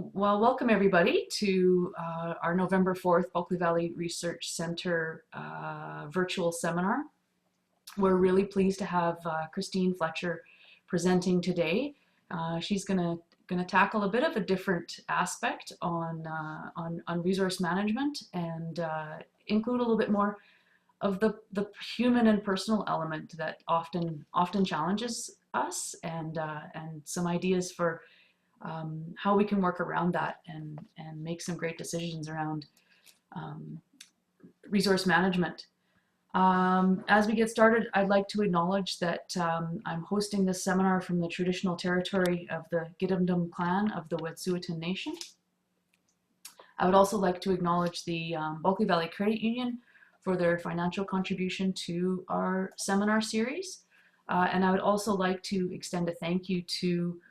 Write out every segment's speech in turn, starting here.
Well, welcome everybody to our November 4th Bulkley Valley Research Center virtual seminar. We're really pleased to have Christine Fletcher presenting today. She's gonna tackle a bit of a different aspect on resource management and include a little bit more of the human and personal element that often challenges us, and some ideas for how we can work around that and make some great decisions around resource management. As we get started, I'd like to acknowledge that I'm hosting this seminar from the traditional territory of the Gidimt'en clan of the Wet'suwet'en Nation. I would also like to acknowledge the Bulkley Valley Credit Union for their financial contribution to our seminar series. And I would also like to extend a thank you to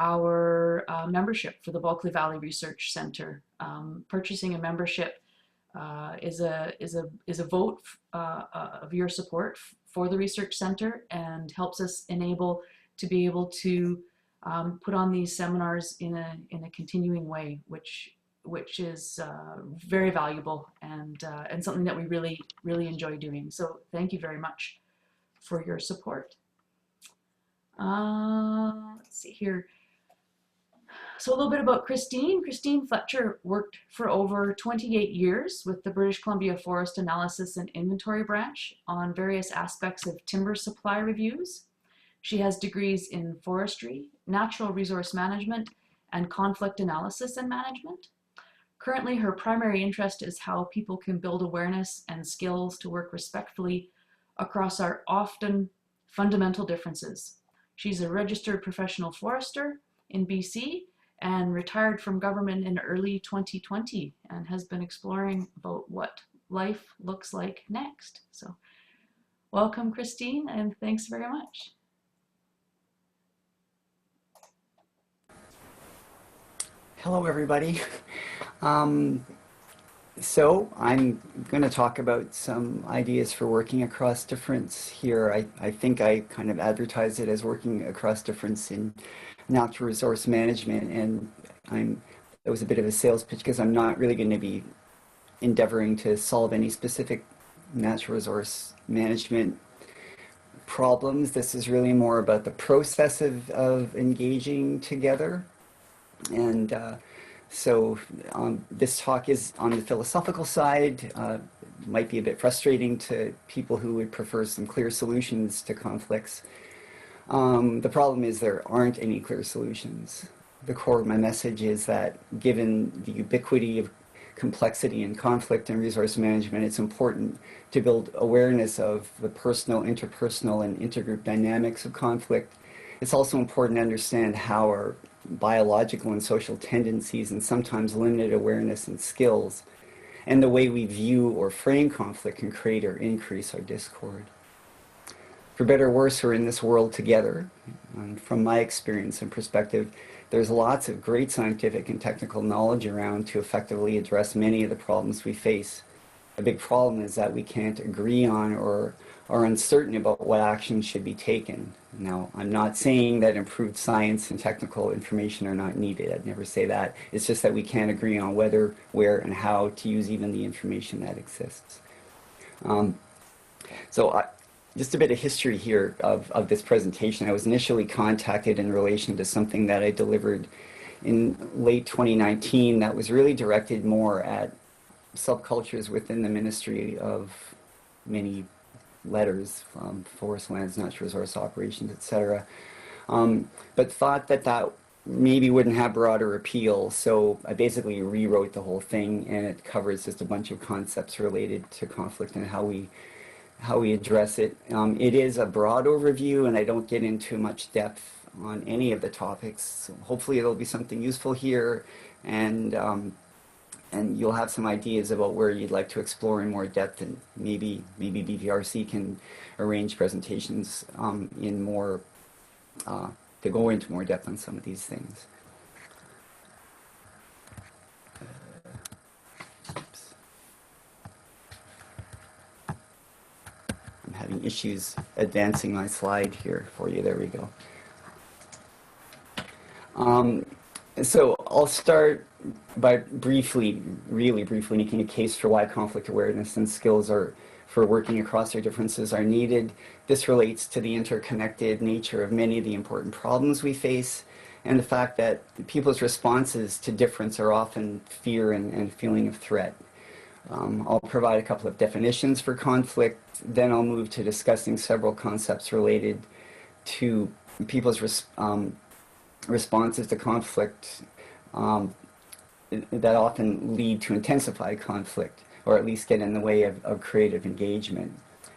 our membership for the Bulkley Valley Research Center. Purchasing a membership is a vote of your support for the Research Center and helps us to be able to put on these seminars in a continuing way, which is very valuable and something that we really enjoy doing. So thank you very much for your support. Let's see here. So a little bit about Christine. Christine Fletcher worked for over 28 years with the British Columbia Forest Analysis and Inventory Branch on various aspects of timber supply reviews. She has degrees in forestry, natural resource management, and conflict analysis and management. Currently, her primary interest is how people can build awareness and skills to work respectfully across our often fundamental differences. She's a registered professional forester in BC and retired from government in early 2020 and has been exploring about what life looks like next. So welcome, Christine, and thanks very much. Hello, everybody. So I'm going to talk about some ideas for working across difference here. I think I kind of advertised it as working across difference in natural resource management, and it was a bit of a sales pitch because I'm not really going to be endeavoring to solve any specific natural resource management problems. This is really more about the process of engaging together. And so this talk is on the philosophical side. Might be a bit frustrating to people who would prefer some clear solutions to conflicts. The problem is there aren't any clear solutions. The core of my message is that given the ubiquity of complexity and conflict in resource management, it's important to build awareness of the personal, interpersonal, and intergroup dynamics of conflict. It's also important to understand how our biological and social tendencies and sometimes limited awareness and skills and the way we view or frame conflict can create or increase our discord. For better or worse, we're in this world together. And from my experience and perspective, there's lots of great scientific and technical knowledge around to effectively address many of the problems we face. A big problem is that we can't agree on or are uncertain about what action should be taken. Now, I'm not saying that improved science and technical information are not needed. I'd never say that. It's just that we can't agree on whether, where, and how to use even the information that exists. Just a bit of history here of this presentation. I was initially contacted in relation to something that I delivered in late 2019 that was really directed more at subcultures within the Ministry of many letters, forest lands, natural resource operations, etc. But thought that maybe wouldn't have broader appeal, so I basically rewrote the whole thing, and it covers just a bunch of concepts related to conflict and how we address it. It is a broad overview, and I don't get into much depth on any of the topics. So hopefully it'll be something useful here, and you'll have some ideas about where you'd like to explore in more depth, and maybe BVRC can arrange presentations in more to go into more depth on some of these things. Oops. I'm having issues advancing my slide here for you. There we go. So I'll start by briefly, really briefly, making a case for why conflict awareness and skills are for working across our differences are needed. This relates to the interconnected nature of many of the important problems we face, and the fact that people's responses to difference are often fear and feeling of threat. I'll provide a couple of definitions for conflict, then I'll move to discussing several concepts related to people's responses to conflict that often lead to intensified conflict, or at least get in the way of creative engagement.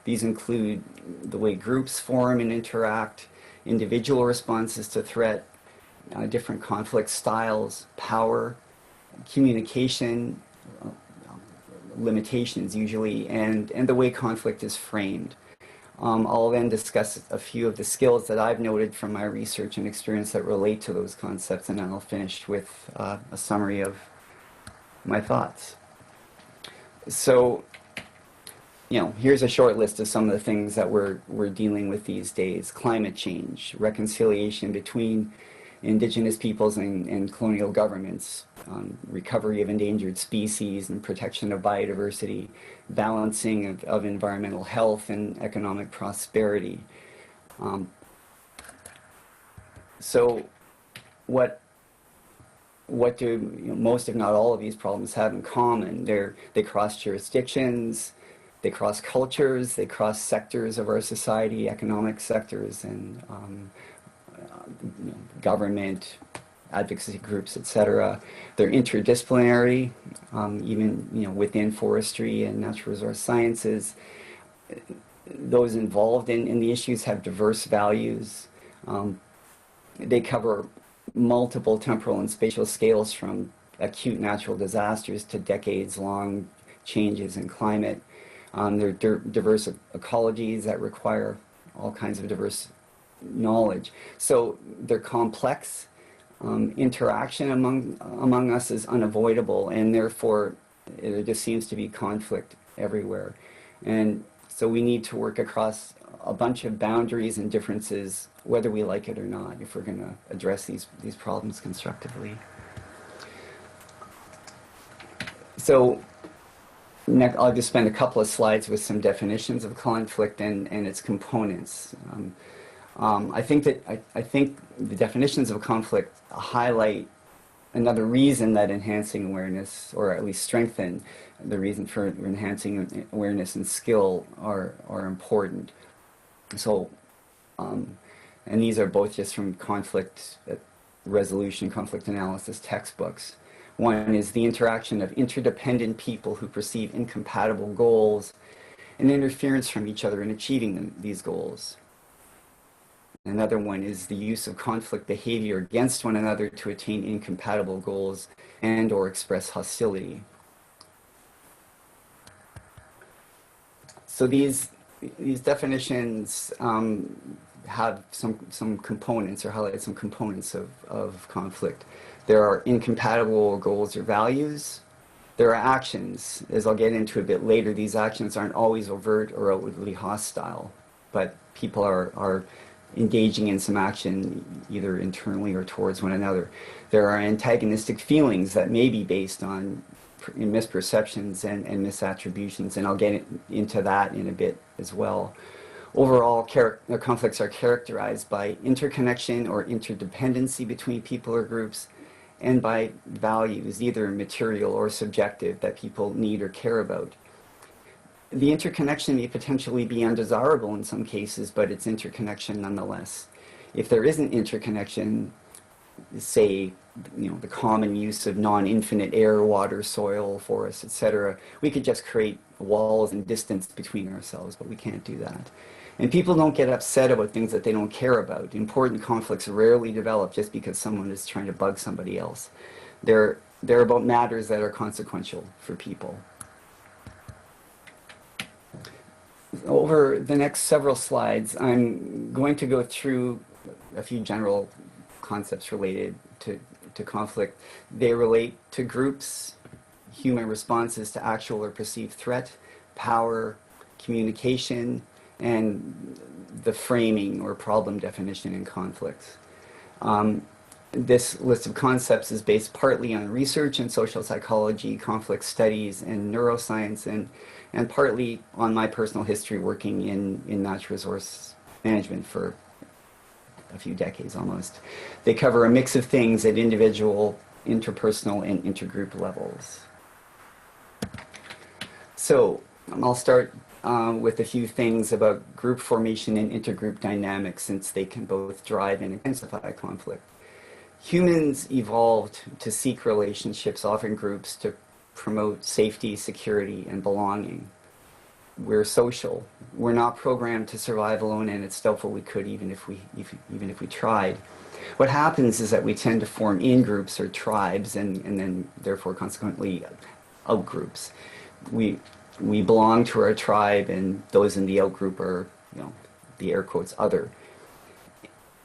These include the way groups form and interact, individual responses to threat, different conflict styles, power, communication, limitations usually, and the way conflict is framed. I'll then discuss a few of the skills that I've noted from my research and experience that relate to those concepts, and then I'll finish with a summary of my thoughts. So, here's a short list of some of the things that we're dealing with these days. Climate change, reconciliation between indigenous peoples and colonial governments, recovery of endangered species and protection of biodiversity, balancing of environmental health and economic prosperity. So what do most, if not all, of these problems have in common? They cross jurisdictions, they cross cultures, they cross sectors of our society, economic sectors, and government, advocacy groups, etc. They're interdisciplinary, even within forestry and natural resource sciences. Those involved in the issues have diverse values. They cover multiple temporal and spatial scales, from acute natural disasters to decades-long changes in climate. There are diverse ecologies that require all kinds of diverse knowledge. So they're complex. Interaction among us is unavoidable, and therefore there just seems to be conflict everywhere. And so we need to work across a bunch of boundaries and differences, whether we like it or not, if we're going to address these problems constructively. So I'll just spend a couple of slides with some definitions of conflict and its components. I think the definitions of conflict highlight another reason that enhancing awareness, or at least strengthen the reason for enhancing awareness and skill, are important. So, and these are both just from conflict resolution, conflict analysis textbooks. One is the interaction of interdependent people who perceive incompatible goals and interference from each other in achieving these goals. Another one is the use of conflict behavior against one another to attain incompatible goals and/or express hostility. So these definitions have some components, or highlight some components of conflict. There are incompatible goals or values. There are actions. As I'll get into a bit later, these actions aren't always overt or outwardly hostile, but people are engaging in some action either internally or towards one another. There are antagonistic feelings that may be based on misperceptions and misattributions, and I'll get into that in a bit as well. Overall, conflicts are characterized by interconnection or interdependency between people or groups, and by values, either material or subjective, that people need or care about. The interconnection may potentially be undesirable in some cases, but it's interconnection nonetheless. If there isn't interconnection, say, the common use of non-infinite air, water, soil, forests, etc., we could just create walls and distance between ourselves, but we can't do that. And people don't get upset about things that they don't care about. Important conflicts rarely develop just because someone is trying to bug somebody else. They're about matters that are consequential for people. Over the next several slides, I'm going to go through a few general concepts related to conflict. They relate to groups, human responses to actual or perceived threat, power, communication, and the framing or problem definition in conflicts. This list of concepts is based partly on research in social psychology, conflict studies, and neuroscience, and partly on my personal history working in natural resource management for a few decades almost. They cover a mix of things at individual, interpersonal, and intergroup levels. So I'll start with a few things about group formation and intergroup dynamics, since they can both drive and intensify conflict. Humans evolved to seek relationships, often groups, to promote safety, security, and belonging. We're social. We're not programmed to survive alone, and it's doubtful we could even if we tried. What happens is that we tend to form in-groups or tribes, and then therefore consequently out-groups. We belong to our tribe, and those in the out-group are, the air quotes, other.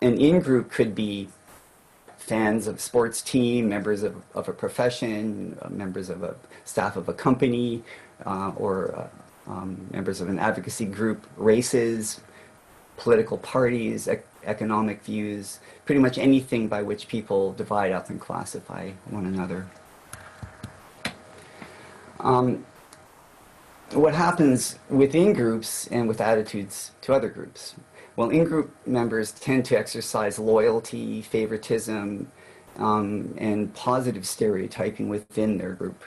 An in-group could be fans of a sports team, members of a profession, members of a staff of a company, or members of an advocacy group, races, political parties, economic views, pretty much anything by which people divide up and classify one another. What happens within groups and with attitudes to other groups? Well, in-group members tend to exercise loyalty, favoritism, and positive stereotyping within their group.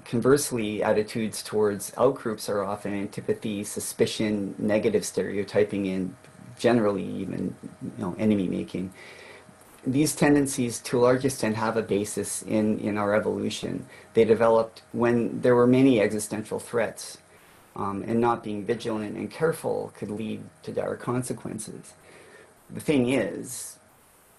Conversely, attitudes towards outgroups are often antipathy, suspicion, negative stereotyping, and generally even enemy making. These tendencies, to a large extent, have a basis in our evolution. They developed when there were many existential threats, and not being vigilant and careful could lead to dire consequences. The thing is,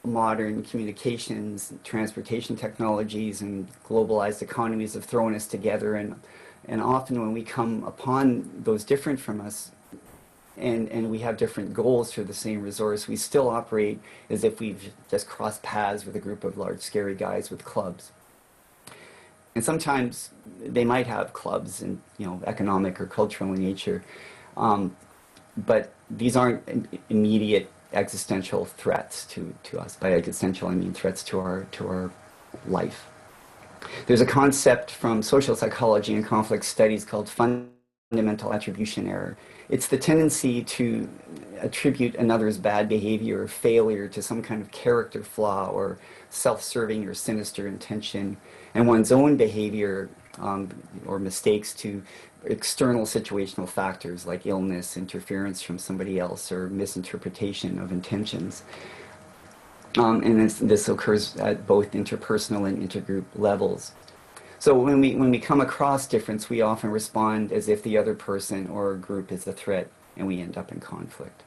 modern communications, transportation technologies, and globalized economies have thrown us together, and often when we come upon those different from us, and we have different goals for the same resource, we still operate as if we've just crossed paths with a group of large scary guys with clubs. And sometimes they might have clubs in economic or cultural in nature, but these aren't immediate existential threats to us. By existential, I mean threats to our life. There's a concept from social psychology and conflict studies called fundamental attribution error. It's the tendency to attribute another's bad behavior or failure to some kind of character flaw or self-serving or sinister intention, and one's own behavior or mistakes to external situational factors like illness, interference from somebody else, or misinterpretation of intentions. And this occurs at both interpersonal and intergroup levels. So when we come across difference, we often respond as if the other person or group is a threat, and we end up in conflict.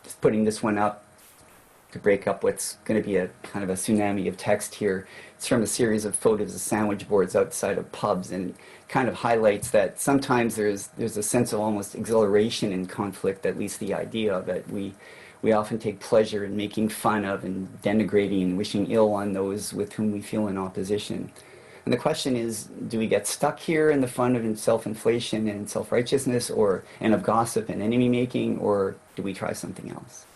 Just putting this one up to break up what's going to be a kind of a tsunami of text here. It's from a series of photos of sandwich boards outside of pubs, and it kind of highlights that sometimes there's a sense of almost exhilaration in conflict, at least the idea of it. We often take pleasure in making fun of and denigrating and wishing ill on those with whom we feel in opposition. And the question is, do we get stuck here in the fun of self-inflation and self-righteousness, and of gossip and enemy making, or do we try something else?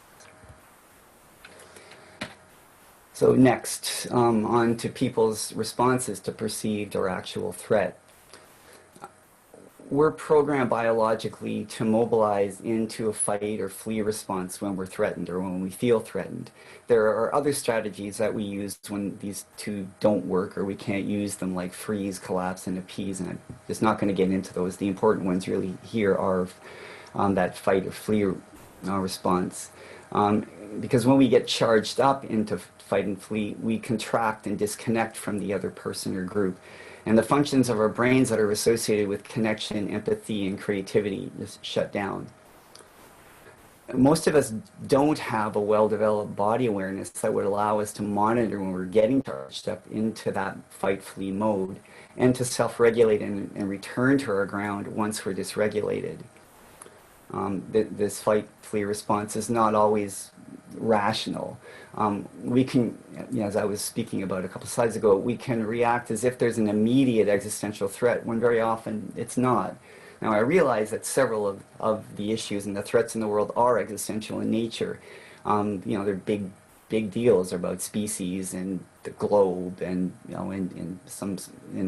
So next, on to people's responses to perceived or actual threat. We're programmed biologically to mobilize into a fight or flee response when we're threatened or when we feel threatened. There are other strategies that we use when these two don't work or we can't use them, like freeze, collapse, and appease, and I'm just not going to get into those. The important ones really here are that fight or flee response. Because when we get charged up into fight and flee, we contract and disconnect from the other person or group. And the functions of our brains that are associated with connection, empathy, and creativity just shut down. Most of us don't have a well-developed body awareness that would allow us to monitor when we're getting charged up into that fight-flee mode, and to self-regulate and return to our ground once we're dysregulated. This fight-flee response is not always rational. We can, as I was speaking about a couple slides ago, we can react as if there's an immediate existential threat when very often it's not. Now, I realize that several of the issues and the threats in the world are existential in nature. They're big deals about species and the globe, and in some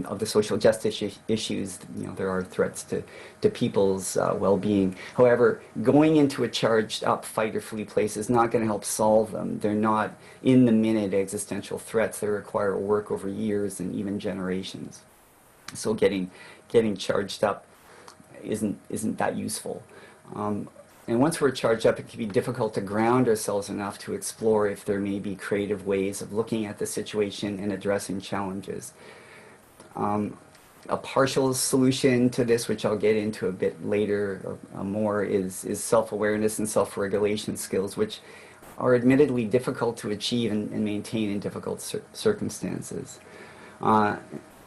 of the social justice issues, there are threats to people's well-being. However, going into a charged up fight or flee place is not going to help solve them. They're not in the minute existential threats. They require work over years and even generations. So getting charged up isn't that useful. And once we're charged up, it can be difficult to ground ourselves enough to explore if there may be creative ways of looking at the situation and addressing challenges. A partial solution to this, which I'll get into a bit later more, is self-awareness and self-regulation skills, which are admittedly difficult to achieve and maintain in difficult circumstances.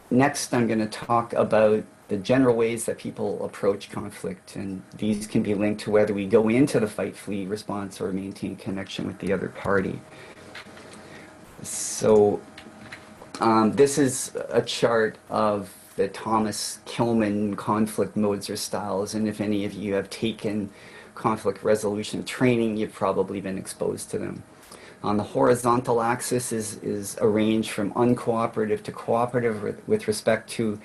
Next, I'm going to talk about the general ways that people approach conflict, and these can be linked to whether we go into the fight-flee response or maintain connection with the other party. So this is a chart of the Thomas Kilmann conflict modes or styles, and if any of you have taken conflict resolution training, you've probably been exposed to them. On the horizontal axis is a range from uncooperative to cooperative with respect to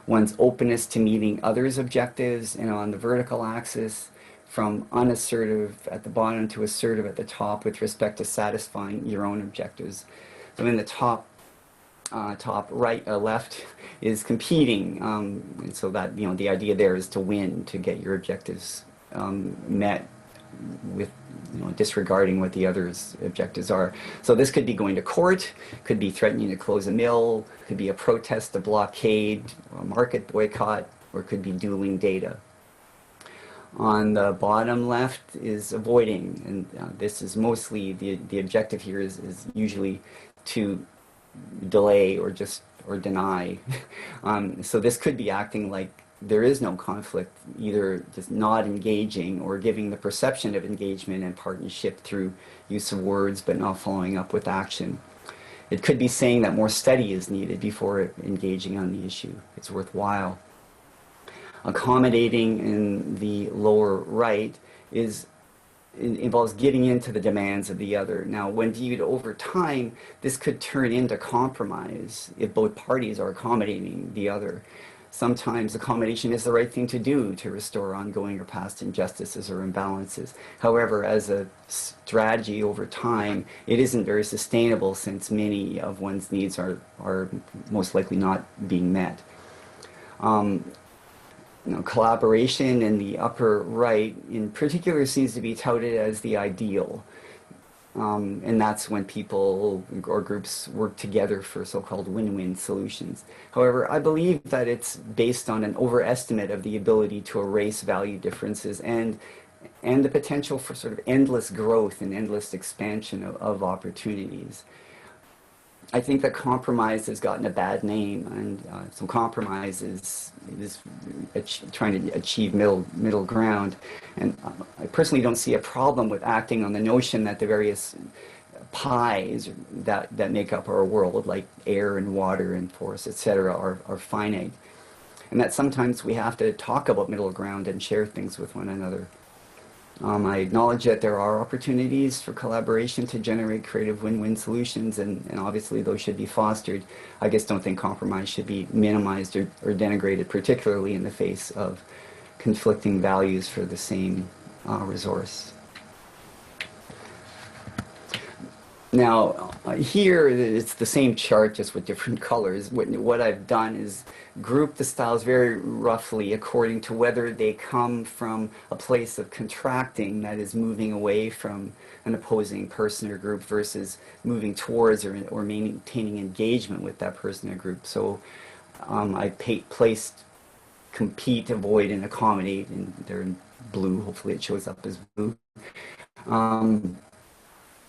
one's openness to meeting others' objectives, and on the vertical axis from unassertive at the bottom to assertive at the top with respect to satisfying your own objectives. So in the top right left is competing, and so that the idea there is to win, to get your objectives met with disregarding what the other's objectives are. So this could be going to court, could be threatening to close a mill, could be a protest, a blockade, a market boycott, or could be dueling data. On the bottom left is avoiding, and this is mostly the objective here is usually to delay or deny. So this could be acting like there is no conflict, either just not engaging or giving the perception of engagement and partnership through use of words but not following up with action. It could be saying that more study is needed before engaging on the issue. It's worthwhile. Accommodating in the lower right involves giving in to the demands of the other. Now, when viewed over time, this could turn into compromise if both parties are accommodating the other. Sometimes accommodation is the right thing to do to restore ongoing or past injustices or imbalances. However, as a strategy over time, it isn't very sustainable since many of one's needs are most likely not being met. Collaboration in the upper right in particular seems to be touted as the ideal. And that's when people or groups work together for so-called win-win solutions. However, I believe that it's based on an overestimate of the ability to erase value differences and the potential for sort of endless growth and endless expansion of opportunities. I think that compromise has gotten a bad name, and so compromise is trying to achieve middle ground. And I personally don't see a problem with acting on the notion that the various pies that make up our world, like air and water and forests, etc., are finite, and that sometimes we have to talk about middle ground and share things with one another. I acknowledge that there are opportunities for collaboration to generate creative win-win solutions, and obviously those should be fostered. I just don't think compromise should be minimized or denigrated, particularly in the face of conflicting values for the same resource. Now, here it's the same chart, just with different colors. What I've done is group the styles very roughly according to whether they come from a place of contracting, that is moving away from an opposing person or group, versus moving towards or maintaining engagement with that person or group. So I placed compete, avoid, and accommodate, and they're in blue. Hopefully it shows up as blue.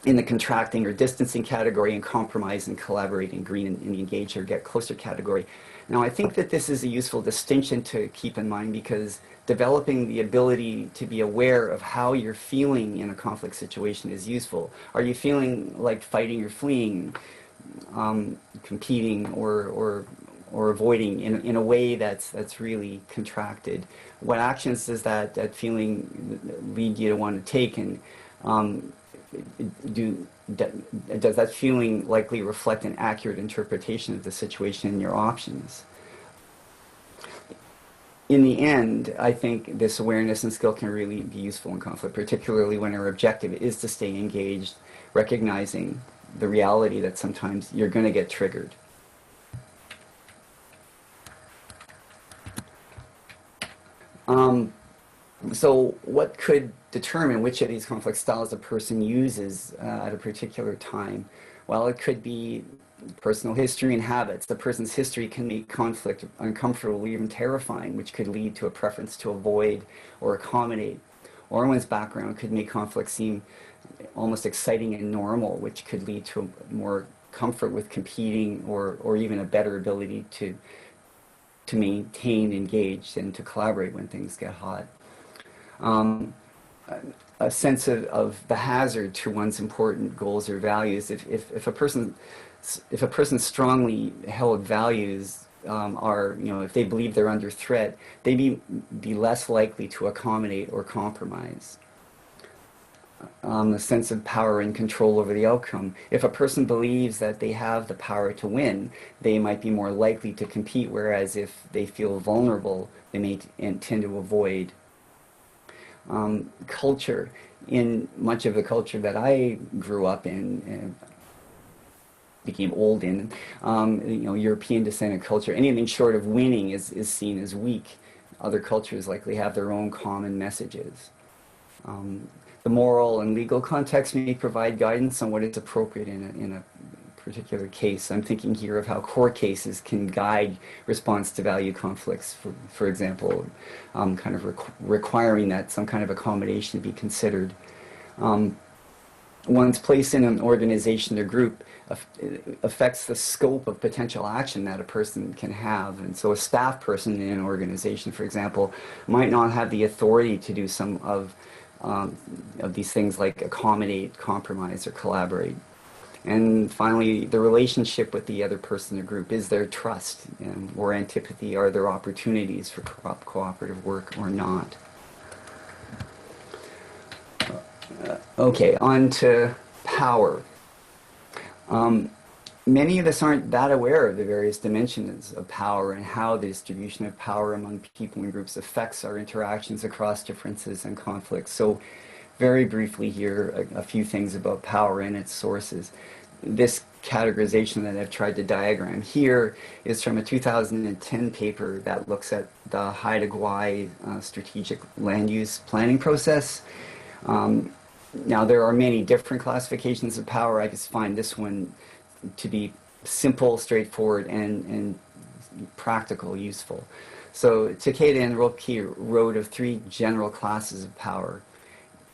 In the contracting or distancing category, and compromise and collaborate in green, in the engage or get closer category. Now, I think that this is a useful distinction to keep in mind, because developing the ability to be aware of how you're feeling in a conflict situation is useful. Are you feeling like fighting or fleeing, competing or or avoiding in a way that's really contracted. What actions does that feeling lead you to want to take, and does that feeling likely reflect an accurate interpretation of the situation and your options? In the end, I think this awareness and skill can really be useful in conflict, particularly when our objective is to stay engaged, recognizing the reality that sometimes you're going to get triggered. So what could determine which of these conflict styles a person uses at a particular time? Well, it could be personal history and habits. The person's history can make conflict uncomfortable, even terrifying, which could lead to a preference to avoid or accommodate. Or one's background could make conflict seem almost exciting and normal, which could lead to more comfort with competing or even a better ability to maintain engaged and to collaborate when things get hot. A sense of the hazard to one's important goals or values. If a person's strongly held values are, if they believe they're under threat, they'd be less likely to accommodate or compromise. A sense of power and control over the outcome. If a person believes that they have the power to win, they might be more likely to compete, whereas if they feel vulnerable, they may tend to avoid. Culture. In much of the culture that I grew up in and became old in, European descendant culture, anything short of winning is seen as weak. Other cultures likely have their own common messages. The moral and legal context may provide guidance on what is appropriate in a particular case. I'm thinking here of how court cases can guide response to value conflicts, for example, kind of requiring that some kind of accommodation be considered. One's place in an organization or group affects the scope of potential action that a person can have. And so a staff person in an organization, for example, might not have the authority to do some of these things like accommodate, compromise, or collaborate. And finally, the relationship with the other person in the group. Is there trust or antipathy? Are there opportunities for cooperative work or not? Okay, on to power. Many of us aren't that aware of the various dimensions of power and how the distribution of power among people and groups affects our interactions across differences and conflicts. So very briefly here, a few things about power and its sources. This categorization that I've tried to diagram here is from a 2010 paper that looks at the Haida Gwaii strategic land use planning process. Now, there are many different classifications of power. I just find this one to be simple, straightforward, and practical, useful. So Takeda and Ropke wrote of three general classes of power.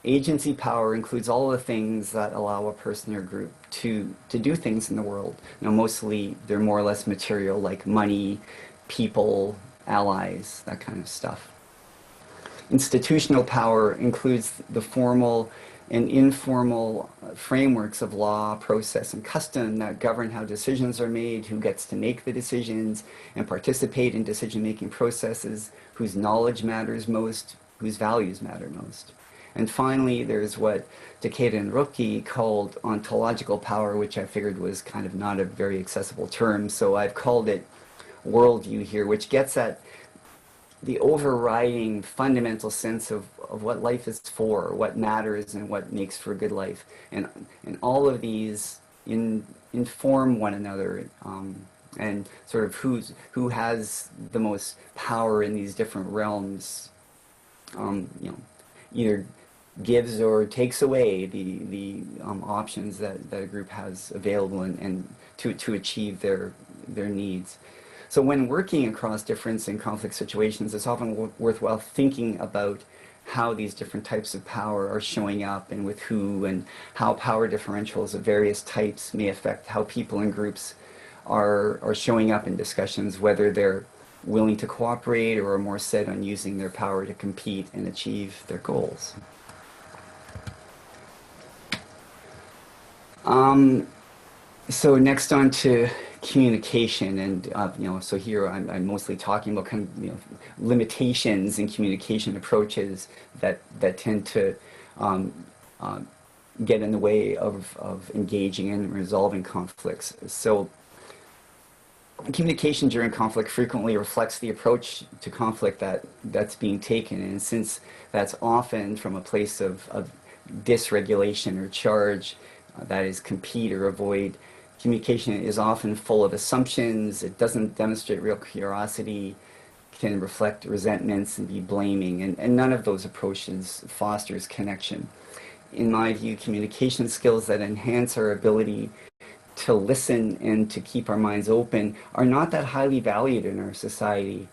Agency power includes all the things that allow a person or group to do things in the world. Now, mostly they're more or less material, like money, people, allies, that kind of stuff. Institutional power includes the formal and informal frameworks of law, process, and custom that govern how decisions are made, who gets to make the decisions and participate in decision-making processes, whose knowledge matters most, whose values matter most. And finally, there's what Takeda and Ropke called ontological power, which I figured was kind of not a very accessible term, so I've called it worldview here, which gets at the overriding fundamental sense of what life is for, what matters, and what makes for a good life. And all of these inform one another, and sort of who has the most power in these different realms, either gives or takes away the options that a group has available and to achieve their needs. So when working across difference in conflict situations, it's often worthwhile thinking about how these different types of power are showing up and with who, and how power differentials of various types may affect how people and groups are showing up in discussions, whether they're willing to cooperate or are more set on using their power to compete and achieve their goals. So next on to communication, and so here I'm mostly talking about kind of limitations in communication approaches that tend to uh, get in the way of engaging and resolving conflicts. So communication during conflict frequently reflects the approach to conflict that's being taken, and since that's often from a place of dysregulation or charge, that is compete or avoid, communication is often full of assumptions. It doesn't demonstrate real curiosity, can reflect resentments and be blaming, and none of those approaches fosters connection. In my view, communication skills that enhance our ability to listen and to keep our minds open are not that highly valued in our society.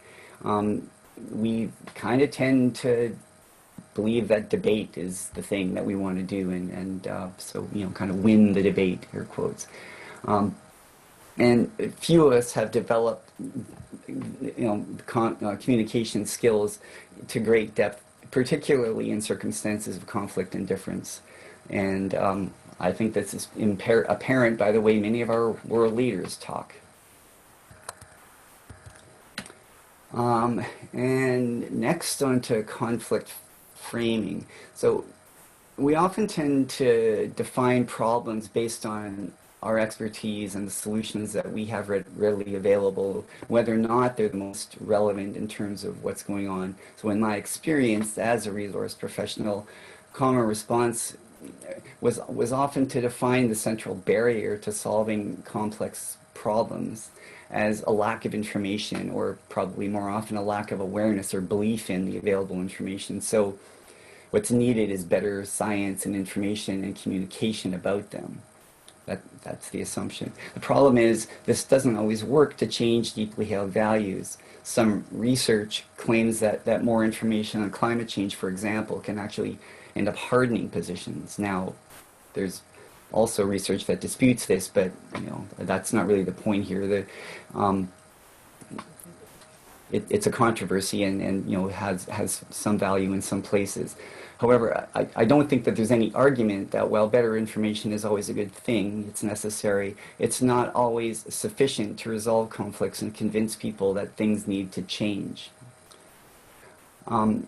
We kind of tend to believe that debate is the thing that we want to do, and so kind of win the debate, air quotes. And few of us have developed communication skills to great depth, particularly in circumstances of conflict and difference. And I think this is apparent by the way many of our world leaders talk. And next on to conflict framing. So we often tend to define problems based on our expertise and the solutions that we have readily available, whether or not they're the most relevant in terms of what's going on. So in my experience as a resource professional, common response was often to define the central barrier to solving complex problems as a lack of information, or probably more often a lack of awareness or belief in the available information. So what's needed is better science and information and communication about them. That's the assumption. The problem is this doesn't always work to change deeply held values. Some research claims that more information on climate change, for example, can actually end up hardening positions. Now, there's also research that disputes this, but that's not really the point here. It's a controversy, and has some value in some places. However, I don't think that there's any argument that while better information is always a good thing, it's necessary, it's not always sufficient to resolve conflicts and convince people that things need to change. And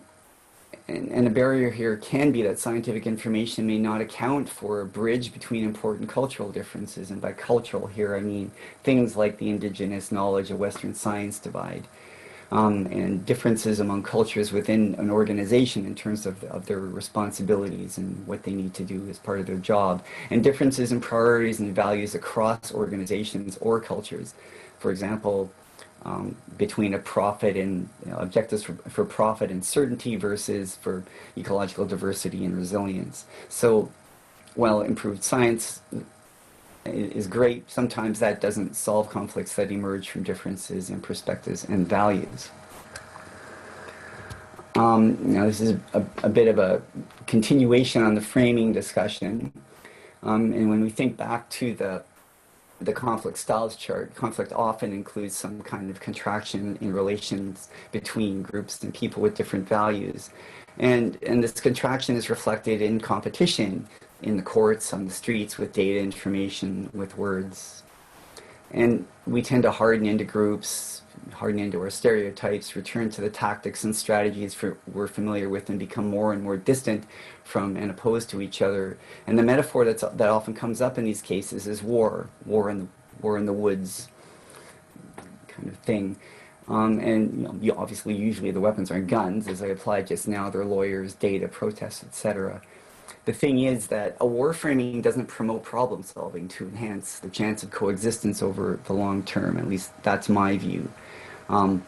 a barrier here can be that scientific information may not account for a bridge between important cultural differences. And by cultural here, I mean things like the indigenous knowledge of Western science divide, and differences among cultures within an organization in terms of their responsibilities and what they need to do as part of their job, and differences in priorities and values across organizations or cultures. For example, between a profit and objectives for profit and certainty versus for ecological diversity and resilience. So while improved science is great, sometimes that doesn't solve conflicts that emerge from differences in perspectives and values. This is a bit of a continuation on the framing discussion. And when we think back to the conflict styles chart, conflict often includes some kind of contraction in relations between groups and people with different values. And this contraction is reflected in competition in the courts, on the streets, with data, information, with words. And we tend to harden into groups, harden into our stereotypes, return to the tactics and strategies we're familiar with, and become more and more distant from and opposed to each other. And the metaphor that often comes up in these cases is war in the woods kind of thing. And obviously, usually the weapons aren't guns, as I applied just now. They're lawyers, data, protests, etc. The thing is that a war framing doesn't promote problem solving to enhance the chance of coexistence over the long term. At least that's my view. I'll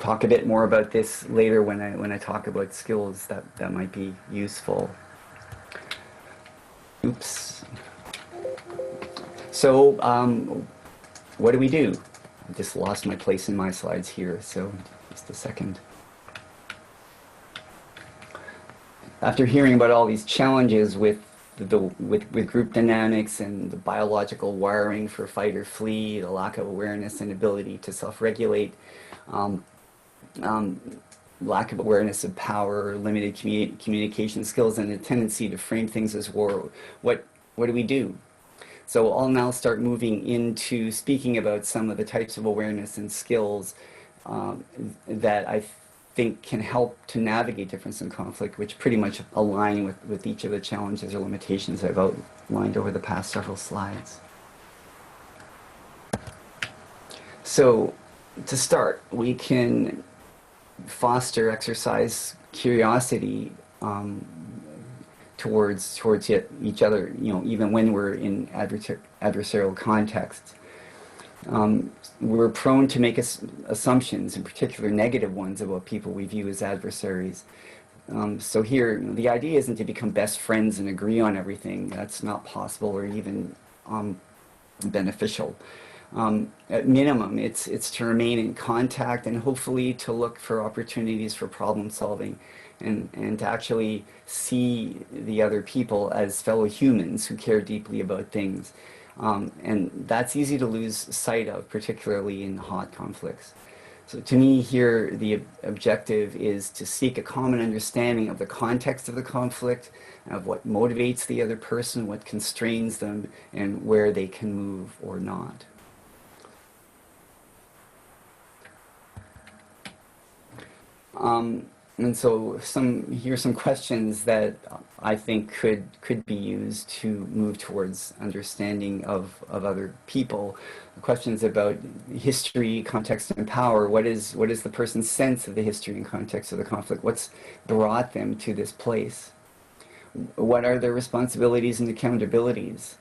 talk a bit more about this later when I talk about skills that might be useful. Oops. So what do we do? I just lost my place in my slides here, so just a second. After hearing about all these challenges with group dynamics and the biological wiring for fight or flee, the lack of awareness and ability to self-regulate, lack of awareness of power, limited communication skills, and a tendency to frame things as war, what do we do? So I'll now start moving into speaking about some of the types of awareness and skills um, that I think can help to navigate difference and conflict, which pretty much align with each of the challenges or limitations I've outlined over the past several slides. So to start, we can foster, exercise curiosity towards each other, even when we're in adversarial contexts. We're prone to make assumptions, in particular negative ones, about people we view as adversaries. So here, the idea isn't to become best friends and agree on everything. That's not possible or even beneficial. At minimum, it's to remain in contact and hopefully to look for opportunities for problem solving and to actually see the other people as fellow humans who care deeply about things. And that's easy to lose sight of, particularly in hot conflicts. So to me here, the objective is to seek a common understanding of the context of the conflict, of what motivates the other person, what constrains them, and where they can move or not. And so here's some questions that I think could be used to move towards understanding of other people. Questions about history, context, and power. What is the person's sense of the history and context of the conflict? What's brought them to this place? What are their responsibilities and accountabilities?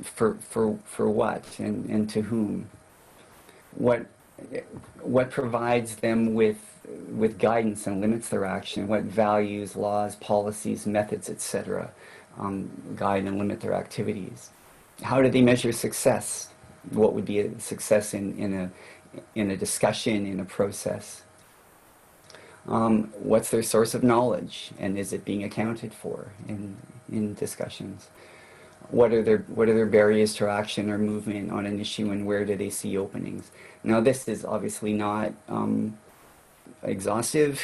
For what and to whom? What provides them with guidance and limits their action? What values, laws, policies, methods, etc. Guide and limit their activities? How do they measure success? What would be a success in a discussion, in a process? What's their source of knowledge, and is it being accounted for in discussions? What are their barriers to action or movement on an issue, and where do they see openings? Now, this is obviously not exhaustive.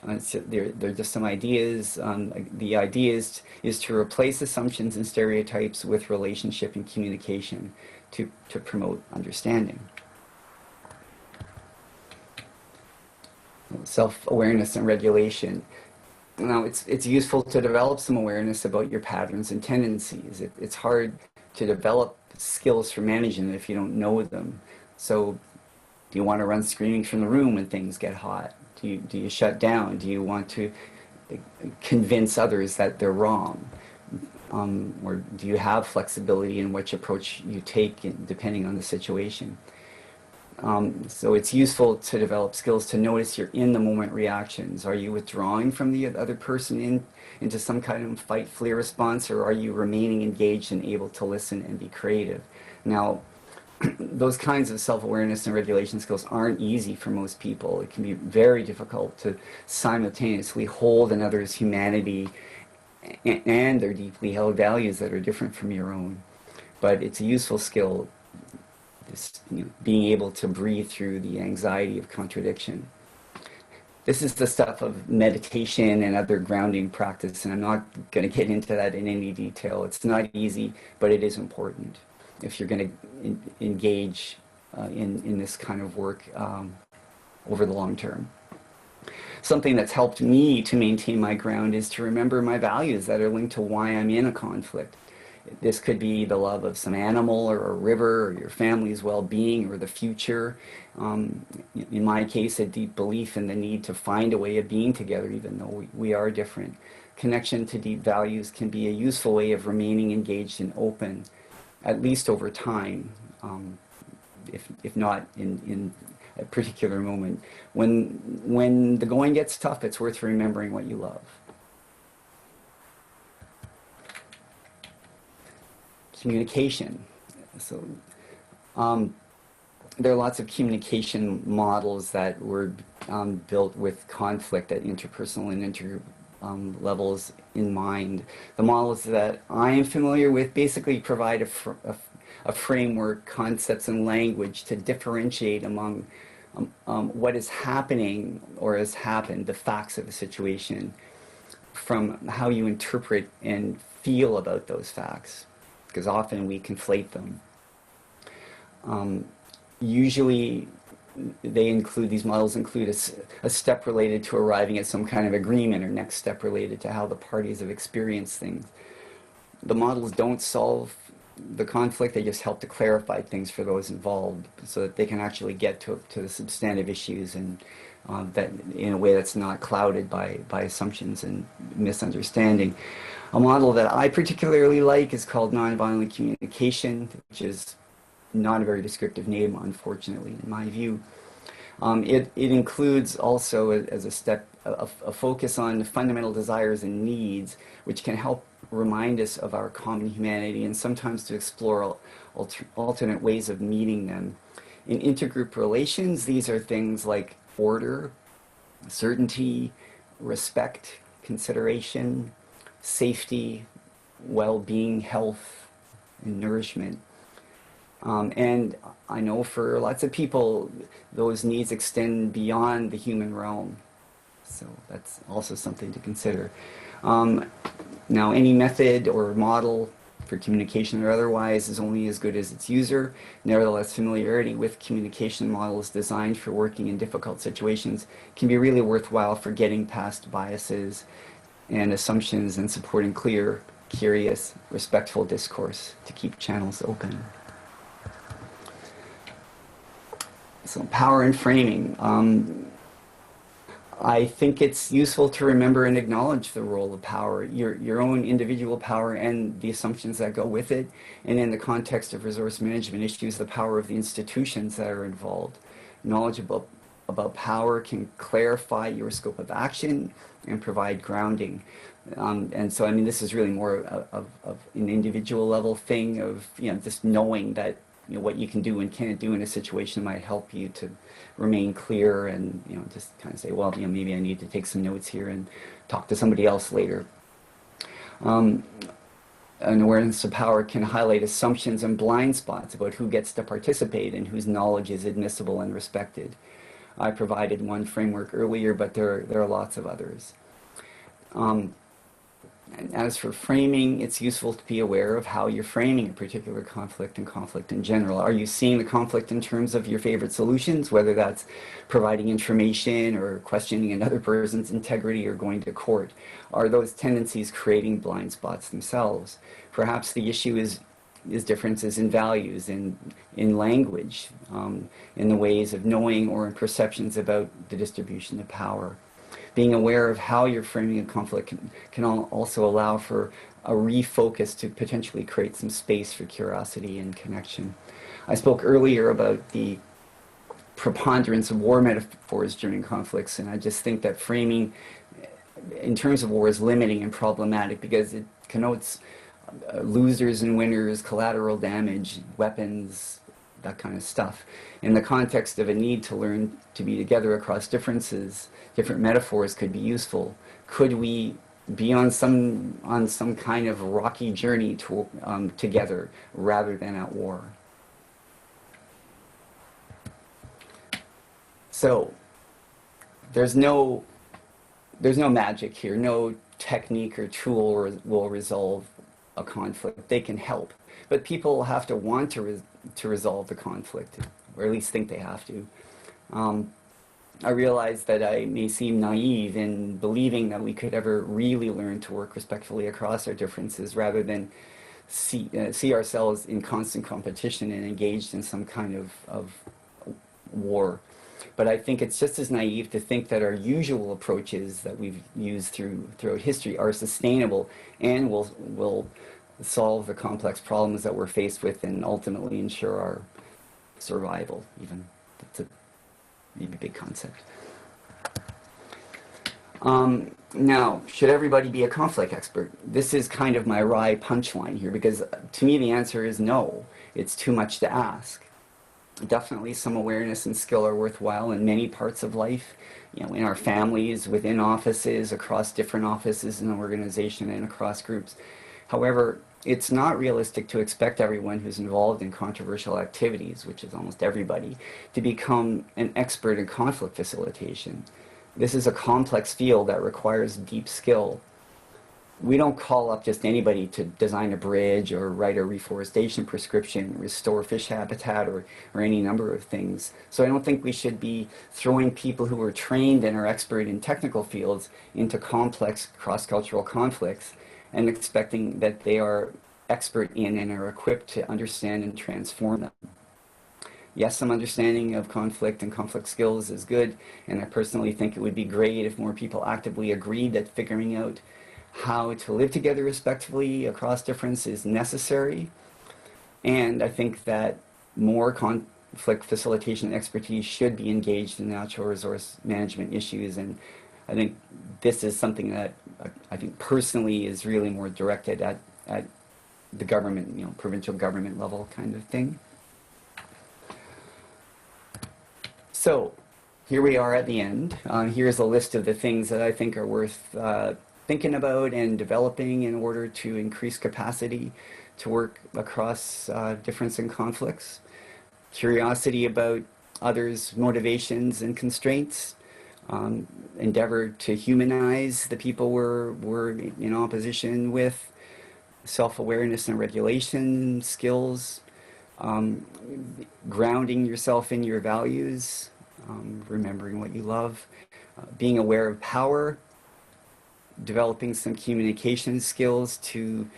They're just some ideas. The idea is to replace assumptions and stereotypes with relationship and communication to promote understanding. Self-awareness and regulation. Now, it's useful to develop some awareness about your patterns and tendencies. It's hard to develop skills for managing them if you don't know them. So, do you want to run screaming from the room when things get hot? Do you shut down? Do you want to convince others that they're wrong? Or do you have flexibility in which approach you take depending on the situation? So it's useful to develop skills to notice your in-the-moment reactions. Are you withdrawing from the other person into some kind of fight-flee response, or are you remaining engaged and able to listen and be creative? Now, those kinds of self-awareness and regulation skills aren't easy for most people. It can be very difficult to simultaneously hold another's humanity and their deeply held values that are different from your own. But it's a useful skill, being able to breathe through the anxiety of contradiction. This is the stuff of meditation and other grounding practice, and I'm not going to get into that in any detail. It's not easy, but it is important if you're going to engage in this kind of work over the long term. Something that's helped me to maintain my ground is to remember my values that are linked to why I'm in a conflict. This could be the love of some animal or a river or your family's well-being or the future. In my case, a deep belief in the need to find a way of being together even though we are different. Connection to deep values can be a useful way of remaining engaged and open, at least over time, if not in a particular moment. When the going gets tough, it's worth remembering what you love. Communication. So there are lots of communication models that were built with conflict at interpersonal and inter levels in mind. The models that I am familiar with basically provide a framework, concepts, and language to differentiate among what is happening or has happened, the facts of a situation, from how you interpret and feel about those facts. because often we conflate them. Usually these models include a step related to arriving at some kind of agreement, or next step related to how the parties have experienced things. The models don't solve the conflict, they just help to clarify things for those involved so that they can actually get to the substantive issues, and that in a way that's not clouded by assumptions and misunderstanding. A model that I particularly like is called nonviolent communication, which is not a very descriptive name, unfortunately, in my view. It includes also, as a step, a focus on fundamental desires and needs, which can help remind us of our common humanity and sometimes to explore alternate ways of meeting them. In intergroup relations, these are things like order, certainty, respect, consideration, safety, well-being, health, and nourishment. And I know for lots of people, those needs extend beyond the human realm. So that's also something to consider. Now, any method or model for communication or otherwise is only as good as its user. Nevertheless, familiarity with communication models designed for working in difficult situations can be really worthwhile for getting past biases and assumptions and supporting clear, curious, respectful discourse to keep channels open. So power and framing. I think it's useful to remember and acknowledge the role of power, your own individual power and the assumptions that go with it, and in the context of resource management issues, the power of the institutions that are involved. Knowledge about power can clarify your scope of action and provide grounding. And so, I mean, this is really more of an individual level thing of, just knowing that, what you can do and can't do in a situation might help you to remain clear and, just kind of say, well, maybe I need to take some notes here and talk to somebody else later. An awareness of power can highlight assumptions and blind spots about who gets to participate and whose knowledge is admissible and respected. I provided one framework earlier, but there are lots of others. And as for framing, it's useful to be aware of how you're framing a particular conflict and conflict in general. Are you seeing the conflict in terms of your favorite solutions, whether that's providing information or questioning another person's integrity or going to court? Are those tendencies creating blind spots themselves? Perhaps the issue is differences in values, in language, in the ways of knowing or in perceptions about the distribution of power. Being aware of how you're framing a conflict can also allow for a refocus to potentially create some space for curiosity and connection. I spoke earlier about the preponderance of war metaphors during conflicts, and I just think that framing in terms of war is limiting and problematic because it connotes losers and winners, collateral damage, weapons, that kind of stuff. In the context of a need to learn to be together across differences, different metaphors could be useful. Could we be on some kind of rocky journey together rather than at war? So there's no magic here. No technique or tool will resolve a conflict. They can help, but people have to want to resolve the conflict, or at least think they have to. I realize that I may seem naive in believing that we could ever really learn to work respectfully across our differences rather than see ourselves in constant competition and engaged in some kind of war. But I think it's just as naive to think that our usual approaches that we've used throughout history are sustainable and will solve the complex problems that we're faced with and ultimately ensure our survival, even. That's a maybe big concept. Now, should everybody be a conflict expert? This is kind of my wry punchline here, because to me the answer is no. It's too much to ask. Definitely some awareness and skill are worthwhile in many parts of life, in our families, within offices, across different offices in an organization, and across groups. However, it's not realistic to expect everyone who's involved in controversial activities, which is almost everybody, to become an expert in conflict facilitation. This is a complex field that requires deep skill. we don't call up just anybody to design a bridge or write a reforestation prescription, restore fish habitat, or any number of things. So I don't think we should be throwing people who are trained and are expert in technical fields into complex cross-cultural conflicts and expecting that they are expert in and are equipped to understand and transform them. Yes, some understanding of conflict and conflict skills is good, and I personally think it would be great if more people actively agreed that figuring out how to live together respectfully across difference is necessary. And I think that more conflict facilitation expertise should be engaged in natural resource management issues. And I think this is something that I think personally is really more directed at the government, you know, provincial government level kind of thing. So here we are at the end. Here's a list of the things that I think are worth thinking about and developing in order to increase capacity to work across difference and conflicts. Curiosity about others' motivations and constraints. Endeavor to humanize the people we're in opposition with. Self-awareness and regulation skills. Grounding yourself in your values. Remembering what you love. Being aware of power. Developing some communication skills to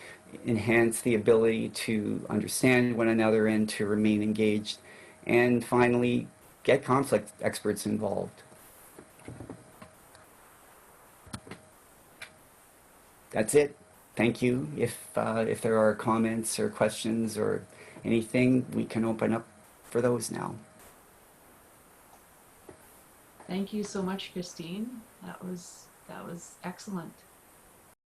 enhance the ability to understand one another and to remain engaged. And finally, get conflict experts involved. That's it. Thank you. If there are comments or questions or anything, we can open up for those now. Thank you so much, Christine. That was excellent.